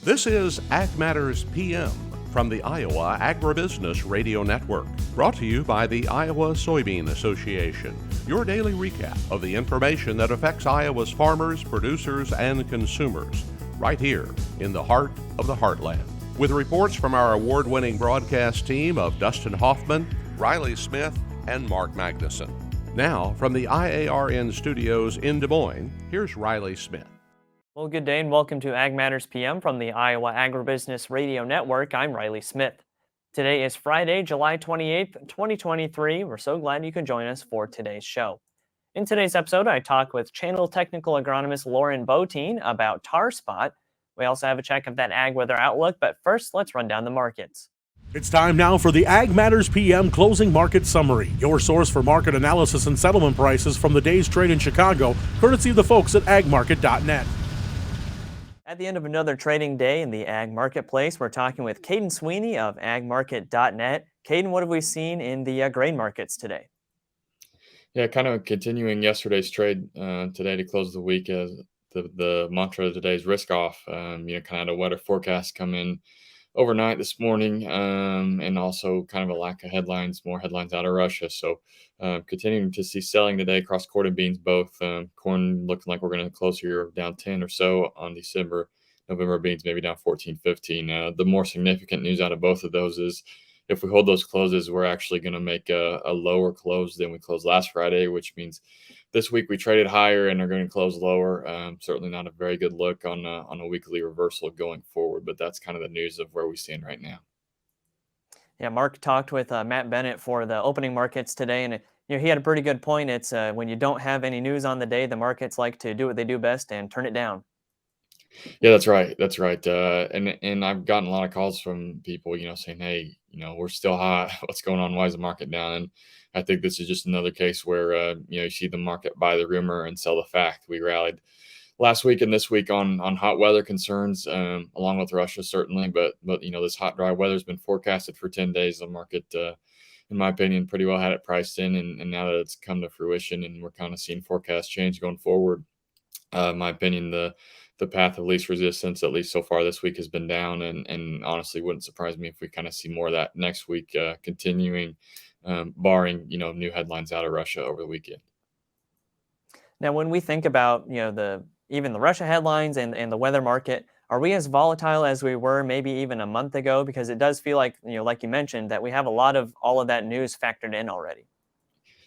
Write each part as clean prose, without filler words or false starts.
This is Ag Matters PM from the Iowa Agribusiness Radio Network, brought to you by the Iowa Soybean Association. Your daily recap of the information that affects Iowa's farmers, producers, and consumers, right here in the heart of the heartland. With reports from our award-winning broadcast team of Dustin Hoffman, Riley Smith, and Mark Magnuson. Now, from the IARN studios in Des Moines, here's Riley Smith. Well, good day and welcome to Ag Matters PM from the Iowa Agribusiness Radio Network. I'm Riley Smith. Today is Friday, July 28th, 2023. We're so glad you could join us for today's show. In today's episode, I talk with Channel Technical Agronomist Lauren Botine about tar spot. We also have a check of that ag weather outlook, but first, let's run down the markets. It's time now for the Ag Matters PM Closing Market Summary, your source for market analysis and settlement prices from the day's trade in Chicago, courtesy of the folks at agmarket.net. At the end of another trading day in the ag marketplace, we're talking with Kaden Sweeney of agmarket.net. Kaden, what have we seen in the grain markets today? Yeah, kind of continuing yesterday's trade today to close the week. As the mantra of today is risk off. Kind of had a weather forecast come in overnight this morning, and also kind of a lack of headlines, more headlines out of Russia. So continuing to see selling today across corn and beans both. Corn looking like we're going to close here down 10 or so on December. November beans maybe down 14, 15. The more significant news out of both of those is if we hold those closes, we're actually going to make a lower close than we closed last Friday, which means this week we traded higher and are going to close lower. Certainly not a very good look on a weekly reversal going forward, but that's kind of the news of where we stand right now. Yeah, Mark talked with Matt Bennett for the opening markets today, and he had a pretty good point. It's when you don't have any news on the day, the markets like to do what they do best and turn it down. Yeah, that's right. That's right. And I've gotten a lot of calls from people, saying, hey, we're still hot. What's going on? Why is the market down? And I think this is just another case where, you see the market buy the rumor and sell the fact. We rallied last week and this week on hot weather concerns, along with Russia, certainly. But this hot, dry weather has been forecasted for 10 days. The market, in my opinion, pretty well had it priced in. And now that it's come to fruition and we're kind of seeing forecast change going forward, in my opinion, the path of least resistance, at least so far this week, has been down, and honestly wouldn't surprise me if we kind of see more of that next week, continuing, barring new headlines out of Russia over the weekend. Now, when we think about even the Russia headlines and the weather market, are we as volatile as we were maybe even a month ago? Because it does feel like like you mentioned, that we have a lot of all of that news factored in already.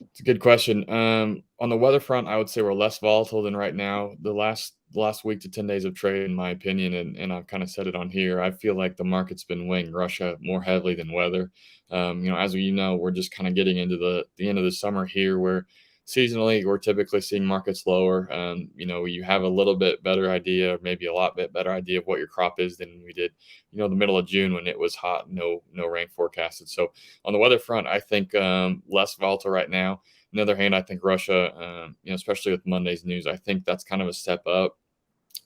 It's a good question. On the weather front, I would say we're less volatile than right now. The last week to 10 days of trade, in my opinion, and I've kind of said it on here, I feel like the market's been weighing Russia more heavily than weather. As we know, we're just kind of getting into the end of the summer here, where seasonally we're typically seeing markets lower. You have a little bit better idea, or maybe a lot bit better idea of what your crop is than we did, the middle of June when it was hot, no rain forecasted. So on the weather front, I think less volatile right now. On the other hand, I think Russia, especially with Monday's news, I think that's kind of a step up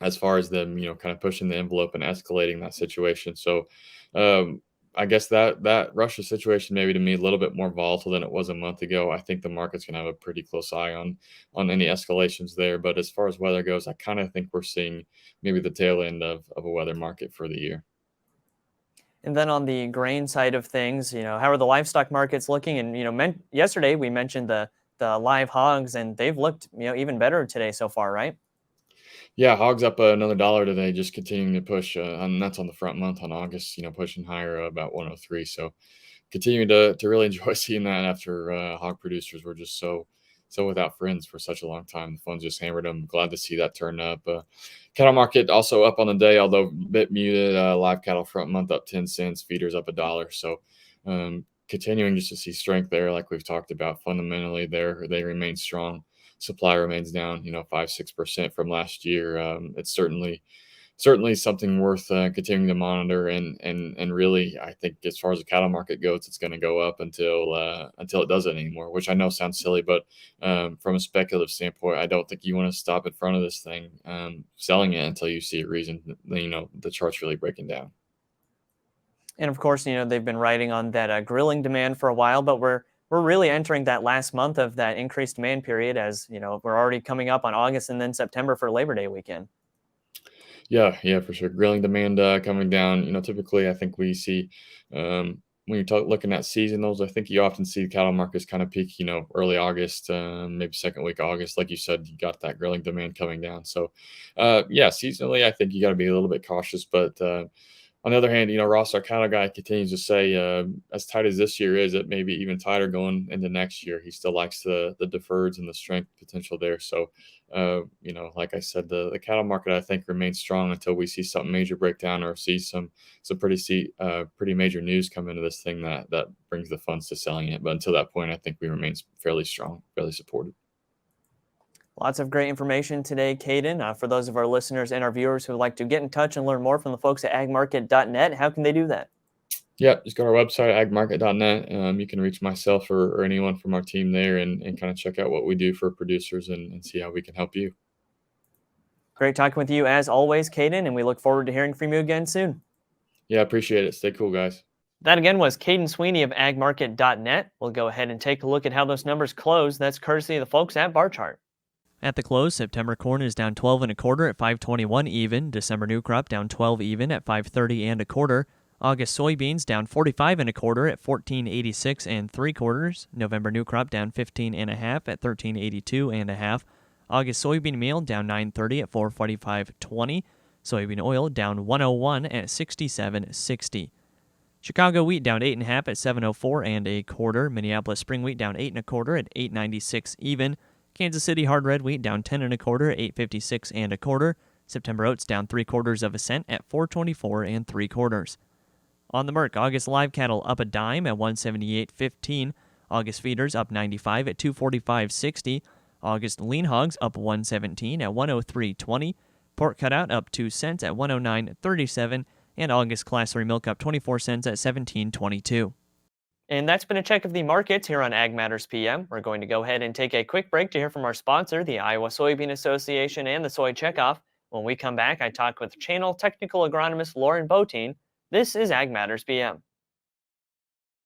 as far as them, kind of pushing the envelope and escalating that situation. So I guess that Russia situation, maybe to me, a little bit more volatile than it was a month ago. I think the market's going to have a pretty close eye on any escalations there. But as far as weather goes, I kind of think we're seeing maybe the tail end of a weather market for the year. And then on the grain side of things, how are the livestock markets looking? And, yesterday we mentioned the live hogs, and they've looked, even better today so far, right? Yeah, hogs up another $1 today, just continuing to push, and that's on the front month on August, pushing higher about 103. So continuing to really enjoy seeing that after hog producers were just so without friends for such a long time. The phones just hammered them. Glad to see that turn up. Cattle market also up on the day, although a bit muted. Live cattle front month up 10 cents, feeders up $1. So continuing just to see strength there, like we've talked about. Fundamentally, they remain strong. Supply remains down, 5-6% from last year. It's certainly something worth continuing to monitor, and really, I think as far as the cattle market goes, it's going to go up until it doesn't anymore. Which I know sounds silly, but from a speculative standpoint, I don't think you want to stop in front of this thing selling it until you see a reason. The chart's really breaking down. And of course, they've been riding on that grilling demand for a while, but we're really entering that last month of that increased demand period, as we're already coming up on August and then September for Labor Day weekend. Yeah, for sure. Grilling demand coming down. Typically I think we see when you're looking at seasonals, I think you often see cattle markets kind of peak, early August, maybe second week of August. Like you said, you got that grilling demand coming down. So, yeah, seasonally, I think you got to be a little bit cautious. But on the other hand, Ross, our cattle guy, continues to say, as tight as this year is, it may be even tighter going into next year. He still likes the deferreds and the strength potential there. So, like I said, the cattle market, I think, remains strong until we see something major breakdown or see some pretty major news come into this thing that brings the funds to selling it. But until that point, I think we remain fairly strong, fairly supported. Lots of great information today, Kaden. For those of our listeners and our viewers who would like to get in touch and learn more from the folks at agmarket.net, how can they do that? Yeah, just go to our website, agmarket.net. You can reach myself or anyone from our team there and kind of check out what we do for producers and see how we can help you. Great talking with you as always, Kaden, and we look forward to hearing from you again soon. Yeah, appreciate it. Stay cool, guys. That again was Kaden Sweeney of agmarket.net. We'll go ahead and take a look at how those numbers close. That's courtesy of the folks at Bar Chart. At the close, September corn is down 12 1/4 at 521 even. December new crop down 12 even at 530 1/4. August soybeans down 45 1/4 at 1486 3/4. November new crop down 15 1/2 at 1382 1/2. August soybean meal down 930 at 445.20. Soybean oil down 101 at 67.60. Chicago wheat down 8 1/2 at 704 1/4. Minneapolis spring wheat down 8 1/4 at 896 even. Kansas City hard red wheat down 10 1/4 at 856 1/4. September oats down 3/4 cent at 424 3/4. On the Merc, August live cattle up a dime at 178.15. August feeders up 95 at 245.60. August lean hogs up 117 at 103.20. Pork cutout up 2 cents at 109.37. And August class 3 milk up 24 cents at 17.22. And that's been a check of the markets here on Ag Matters PM. We're going to go ahead and take a quick break to hear from our sponsor, the Iowa Soybean Association and the Soy Checkoff. When we come back, I talk with Channel Technical Agronomist Lauren Botine. This is Ag Matters PM.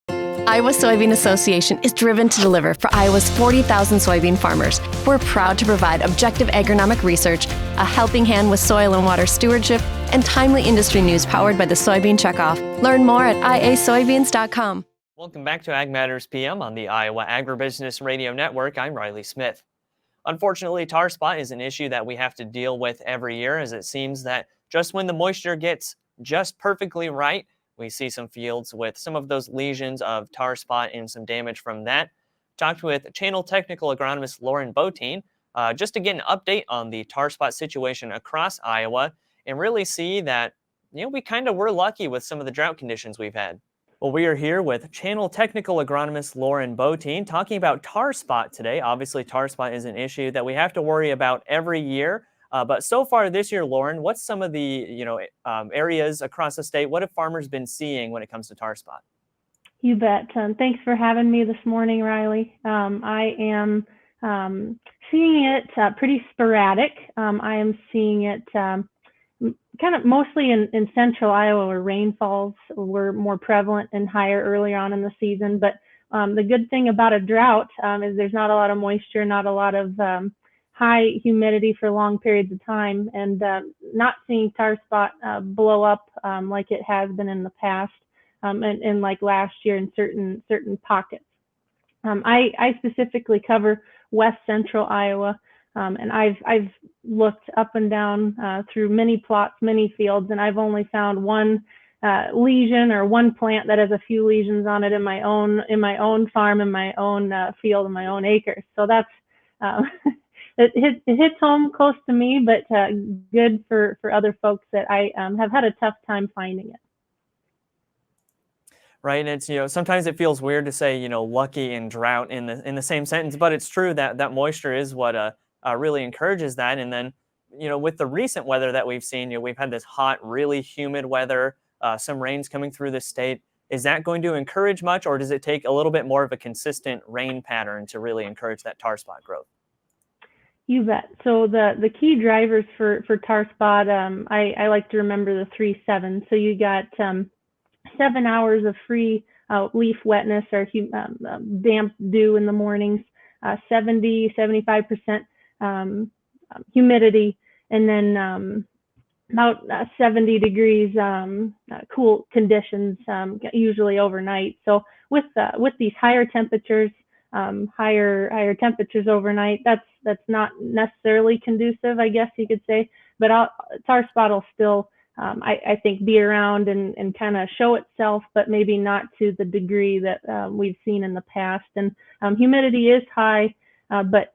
Iowa Soybean Association is driven to deliver for Iowa's 40,000 soybean farmers. We're proud to provide objective agronomic research, a helping hand with soil and water stewardship, and timely industry news powered by the Soybean Checkoff. Learn more at iasoybeans.com. Welcome back to Ag Matters PM on the Iowa Agribusiness Radio Network. I'm Riley Smith. Unfortunately, tar spot is an issue that we have to deal with every year, as it seems that just when the moisture gets just perfectly right, we see some fields with some of those lesions of tar spot and some damage from that. Talked with Channel Technical Agronomist Lauren Botine just to get an update on the tar spot situation across Iowa and really see that, we kind of were lucky with some of the drought conditions we've had. Well, we are here with Channel Technical Agronomist Lauren Botine talking about tar spot today. Obviously, tar spot is an issue that we have to worry about every year. But so far this year, Lauren, what's some of the areas across the state? What have farmers been seeing when it comes to tar spot? You bet. Thanks for having me this morning, Riley. I am seeing it pretty sporadic. I am seeing it kind of mostly in central Iowa, where rainfalls were more prevalent and higher earlier on in the season. But the good thing about a drought is there's not a lot of moisture, not a lot of high humidity for long periods of time, and not seeing tar spot blow up like it has been in the past and like last year in certain pockets. I specifically cover west central Iowa. And I've looked up and down through many plots, many fields, and I've only found one lesion or one plant that has a few lesions on it in my own farm, in my own field, in my own acres. So that's it hits home close to me, but good for other folks that I have had a tough time finding it. Right, and it's sometimes it feels weird to say lucky and drought in the same sentence, but it's true that moisture is what really encourages that. And then, with the recent weather that we've seen, we've had this hot, really humid weather, some rains coming through the state. Is that going to encourage much, or does it take a little bit more of a consistent rain pattern to really encourage that tar spot growth? You bet. So the key drivers for tar spot, I like to remember the 3-7. So you got 7 hours of free leaf wetness or damp dew in the mornings, 70-75% humidity, and then about 70 degrees cool conditions, usually overnight. So with these higher temperatures, higher temperatures overnight, that's not necessarily conducive, I guess you could say. But tar spot will still, I think, be around and kind of show itself, but maybe not to the degree that we've seen in the past. And humidity is high. But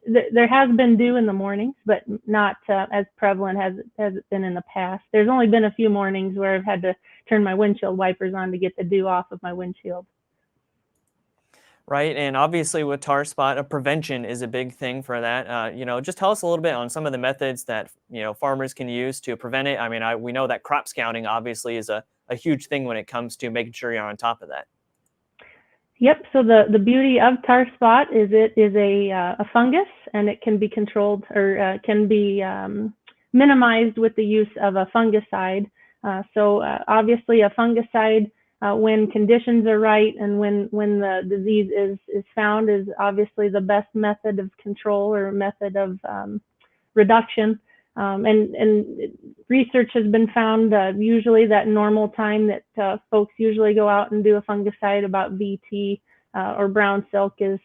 there has been dew in the mornings, but not as prevalent as it been in the past. There's only been a few mornings where I've had to turn my windshield wipers on to get the dew off of my windshield. Right, and obviously with tar spot, prevention is a big thing for that. Just tell us a little bit on some of the methods that farmers can use to prevent it. I mean, we know that crop scouting obviously is a huge thing when it comes to making sure you're on top of that. Yep. So the beauty of tar spot is it is a fungus, and it can be controlled or can be minimized with the use of a fungicide. So obviously a fungicide, when conditions are right and when the disease is found, is obviously the best method of control or method of reduction. And research has been found usually that normal time that folks usually go out and do a fungicide, about VT or brown silk, is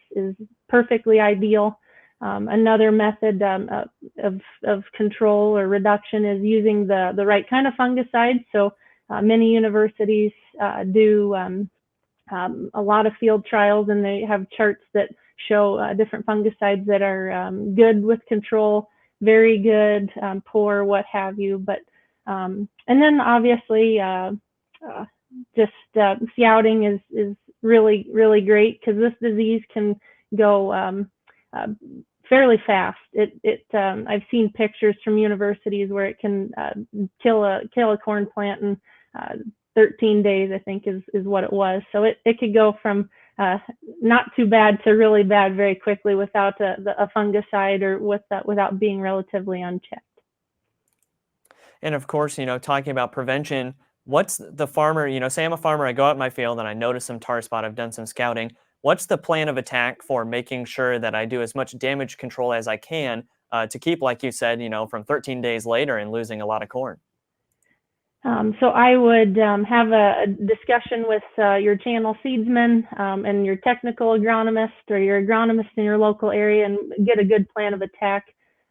perfectly ideal. Another method of control or reduction is using the right kind of fungicide. So many universities do a lot of field trials, and they have charts that show different fungicides that are good with control, very good, poor, what have you. But and then obviously just scouting is really, really great, because this disease can go fairly fast. I've seen pictures from universities where it can kill a corn plant in 13 days, I think is what it was. So it could go from not too bad to really bad very quickly without a fungicide or without being relatively unchecked. And of course, talking about prevention, what's the farmer, say I'm a farmer, I go out in my field and I notice some tar spot, I've done some scouting. What's the plan of attack for making sure that I do as much damage control as I can to keep, like you said, from 13 days later and losing a lot of corn? So I would have a discussion with your channel seedsman and your technical agronomist or your agronomist in your local area and get a good plan of attack.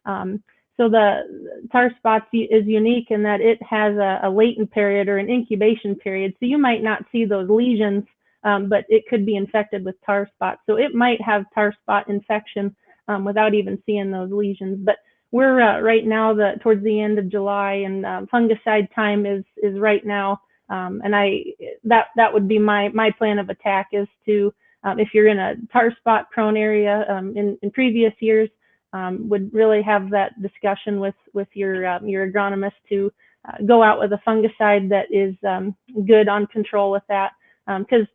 So the tar spot is unique in that it has a latent period or an incubation period. So you might not see those lesions, but it could be infected with tar spot. So it might have tar spot infection without even seeing those lesions. But we're right now towards the end of July, and fungicide time is right now. And that would be my plan of attack, is to if you're in a tar spot prone area in previous years, would really have that discussion with your agronomist to go out with a fungicide that is good on control with that, because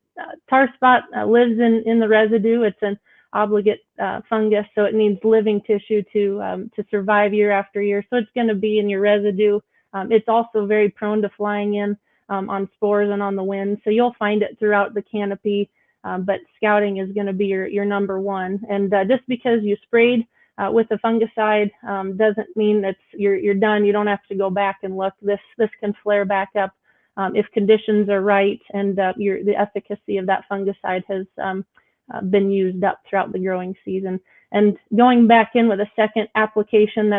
tar spot lives in the residue. It's an obligate fungus, so it needs living tissue to survive year after year. So it's going to be in your residue. It's also very prone to flying in on spores and on the wind, so you'll find it throughout the canopy. But scouting is going to be your number one. And just because you sprayed with a fungicide doesn't mean that you're done. You don't have to go back and look. This can flare back up if conditions are right and the efficacy of that fungicide has been used up throughout the growing season. And going back in with a second application,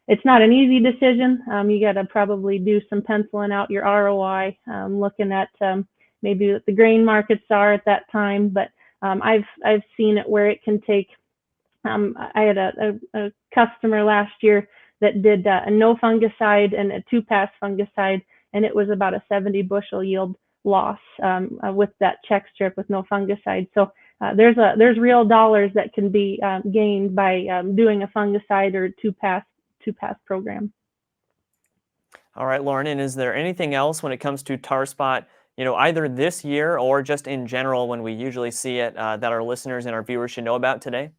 it's not an easy decision. You got to probably do some penciling out your ROI, looking at maybe what the grain markets are at that time. But I've seen it where it can take. I had a customer last year that did a no fungicide and a 2-pass fungicide, and it was about a 70 bushel yield loss with that check strip with no fungicide. So there's real dollars that can be gained by doing a fungicide or 2-pass program. All right, Lauren, and is there anything else when it comes to tar spot, either this year or just in general when we usually see it, that our listeners and our viewers should know about today?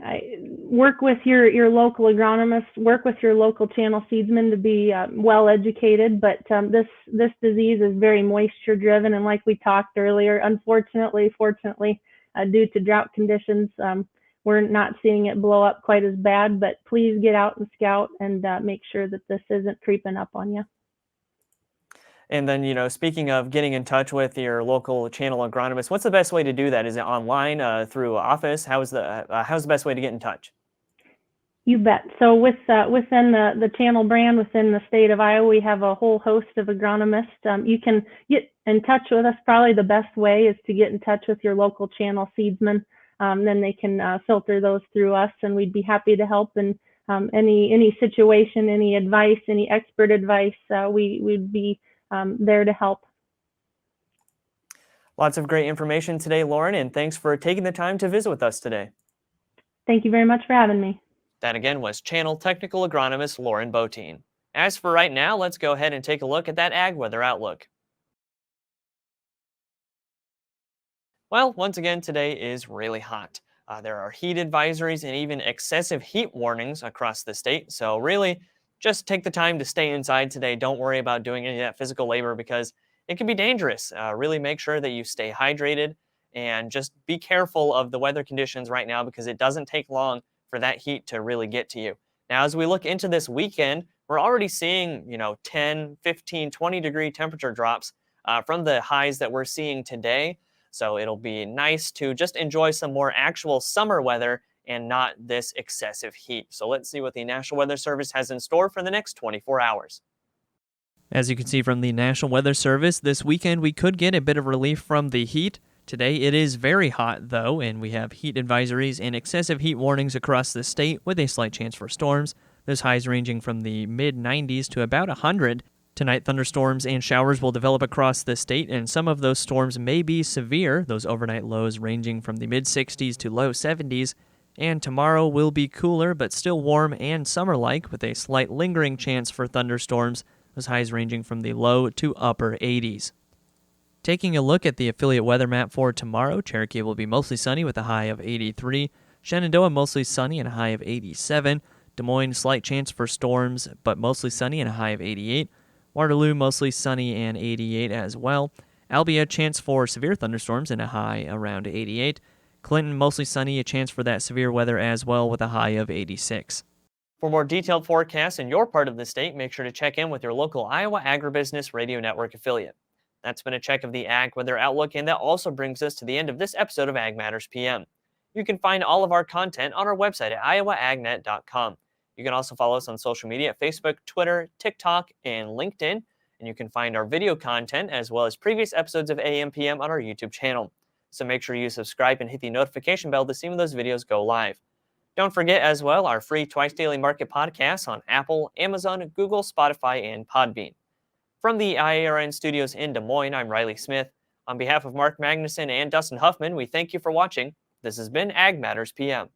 I work with your local agronomist, work with your local channel seedsman to be well educated, but this disease is very moisture driven, and like we talked earlier, fortunately, due to drought conditions, we're not seeing it blow up quite as bad, but please get out and scout and make sure that this isn't creeping up on you. And then, speaking of getting in touch with your local channel agronomist, what's the best way to do that? Is it online, through office? How's the best way to get in touch? You bet. So within the channel brand within the state of Iowa, we have a whole host of agronomists. You can get in touch with us. Probably the best way is to get in touch with your local channel seedsman. Then they can filter those through us, and we'd be happy to help in any situation, any advice, any expert advice. We'd be there to help. Lots of great information today, Lauren, and thanks for taking the time to visit with us today. Thank you very much for having me. That again was Channel Technical Agronomist Lauren Botine. As for right now, let's go ahead and take a look at that ag weather outlook. Well, once again, today is really hot. There are heat advisories and even excessive heat warnings across the state. So really, just take the time to stay inside today. Don't worry about doing any of that physical labor because it can be dangerous. Really make sure that you stay hydrated and just be careful of the weather conditions right now because it doesn't take long for that heat to really get to you. Now, as we look into this weekend, we're already seeing, 10, 15, 20 degree temperature drops from the highs that we're seeing today. So it'll be nice to just enjoy some more actual summer weather and not this excessive heat. So let's see what the National Weather Service has in store for the next 24 hours. As you can see from the National Weather Service, this weekend we could get a bit of relief from the heat. Today it is very hot, though, and we have heat advisories and excessive heat warnings across the state with a slight chance for storms. Those highs ranging from the mid-90s to about 100. Tonight, thunderstorms and showers will develop across the state, and some of those storms may be severe, those overnight lows ranging from the mid-60s to low 70s. And tomorrow will be cooler, but still warm and summer-like, with a slight lingering chance for thunderstorms, those highs ranging from the low to upper 80s. Taking a look at the affiliate weather map for tomorrow, Cherokee will be mostly sunny with a high of 83, Shenandoah mostly sunny and a high of 87, Des Moines slight chance for storms, but mostly sunny and a high of 88, Waterloo mostly sunny and 88 as well, Albia chance for severe thunderstorms and a high around 88, Clinton mostly sunny, a chance for that severe weather as well with a high of 86. For more detailed forecasts in your part of the state, make sure to check in with your local Iowa Agribusiness Radio Network affiliate. That's been a check of the Ag Weather Outlook, and that also brings us to the end of this episode of Ag Matters PM. You can find all of our content on our website at iowaagnet.com. You can also follow us on social media at Facebook, Twitter, TikTok, and LinkedIn. And you can find our video content as well as previous episodes of AMPM on our YouTube channel. So make sure you subscribe and hit the notification bell to see when those videos go live. Don't forget as well our free Twice Daily Market podcasts on Apple, Amazon, Google, Spotify, and Podbean. From the IARN studios in Des Moines, I'm Riley Smith. On behalf of Mark Magnuson and Dustin Huffman, we thank you for watching. This has been Ag Matters PM.